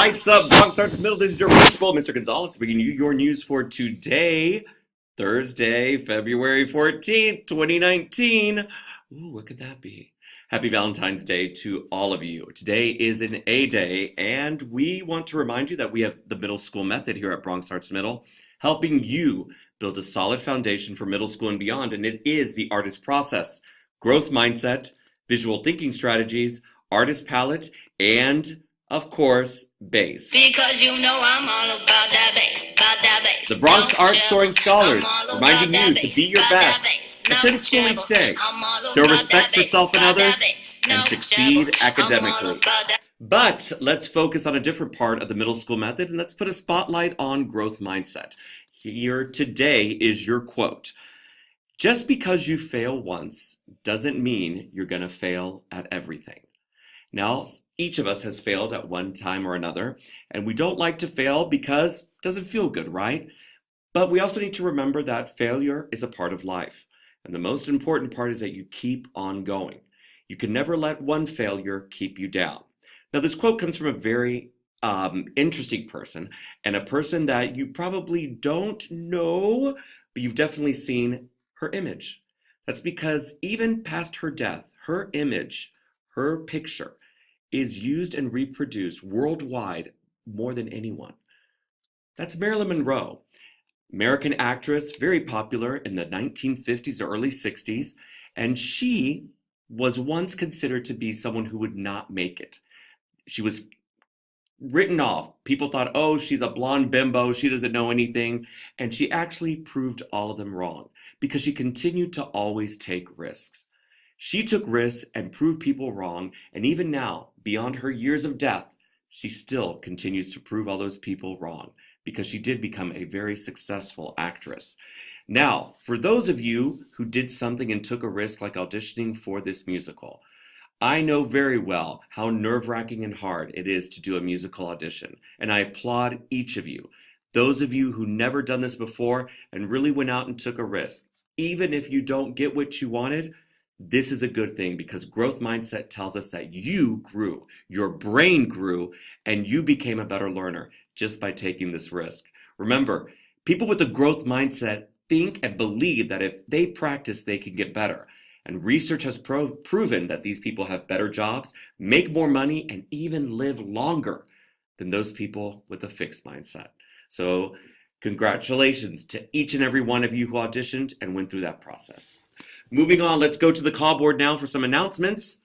Lights up, Bronx Arts Middle. This is your principal, Mr. Gonzalez, bringing you your news for today, Thursday, February 14th, 2019. Ooh, what could that be? Happy Valentine's Day to all of you. Today is an A Day, and we want to remind you that we have the middle school method here at Bronx Arts Middle, helping you build a solid foundation for middle school and beyond, and it is the artist process, growth mindset, visual thinking strategies, artist palette, and of course, bass. Because you know I'm all about that bass, about that bass. The Bronx Arts Soaring Scholars, reminding you to be your best, attend school each day, show respect for self and others, and succeed academically. But let's focus on a different part of the middle school method, and let's put a spotlight on growth mindset. Here today is your quote. Just because you fail once doesn't mean you're going to fail at everything. Now, each of us has failed at one time or another, and we don't like to fail because it doesn't feel good, right? But we also need to remember that failure is a part of life. And the most important part is that you keep on going. You can never let one failure keep you down. Now, this quote comes from a very interesting person, and a person that you probably don't know, but you've definitely seen her image. That's because even past her death, her image, her picture, is used and reproduced worldwide more than anyone. That's Marilyn Monroe, American actress, very popular in the 1950s or early 60s, and she was once considered to be someone who would not make it. She was written off. People thought, oh, she's a blonde bimbo, she doesn't know anything, and she actually proved all of them wrong because she continued to always take risks. She took risks and proved people wrong, and even now, beyond her years of death, she still continues to prove all those people wrong because she did become a very successful actress. Now, for those of you who did something and took a risk like auditioning for this musical, I know very well how nerve-wracking and hard it is to do a musical audition, and I applaud each of you. Those of you who never done this before and really went out and took a risk, even if you don't get what you wanted, this is a good thing because growth mindset tells us that you grew, your brain grew, and you became a better learner just by taking this risk. Remember, people with a growth mindset think and believe that if they practice, they can get better. And research has proven that these people have better jobs, make more money, and even live longer than those people with a fixed mindset. So congratulations to each and every one of you who auditioned and went through that process. Moving on, let's go to the call board now for some announcements.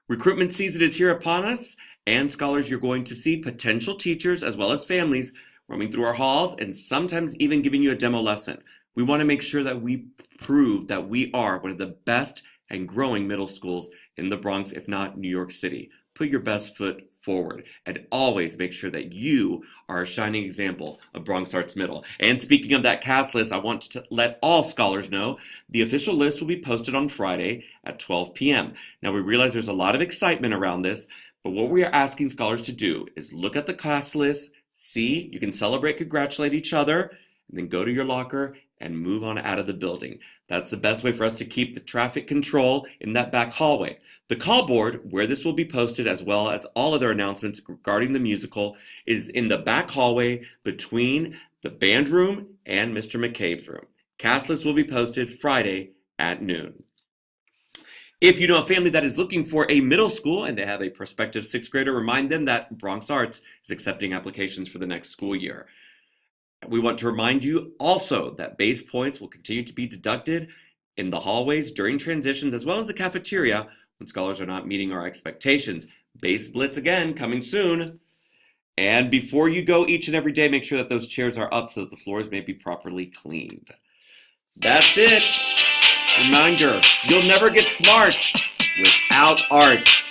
Recruitment season is here upon us, and scholars, you're going to see potential teachers as well as families roaming through our halls and sometimes even giving you a demo lesson. We want to make sure that we prove that we are one of the best and growing middle schools in the Bronx, if not New York City. Put your best foot forward and always make sure that you are a shining example of Bronx Arts Middle. And speaking of that cast list, I want to let all scholars know the official list will be posted on Friday at 12 p.m. Now, we realize there's a lot of excitement around this, but what we are asking scholars to do is look at the class list, see, you can celebrate, congratulate each other, and then go to your locker and move on out of the building. That's the best way for us to keep the traffic control in that back hallway. The call board, where this will be posted, as well as all other announcements regarding the musical, is in the back hallway between the band room and Mr. McCabe's room. Cast list will be posted Friday at noon. If you know a family that is looking for a middle school and they have a prospective sixth grader, remind them that Bronx Arts is accepting applications for the next school year. We want to remind you also that base points will continue to be deducted in the hallways during transitions as well as the cafeteria when scholars are not meeting our expectations. Base blitz again coming soon. And before you go each and every day, make sure that those chairs are up so that the floors may be properly cleaned. That's it. Reminder, you'll never get smart without arts.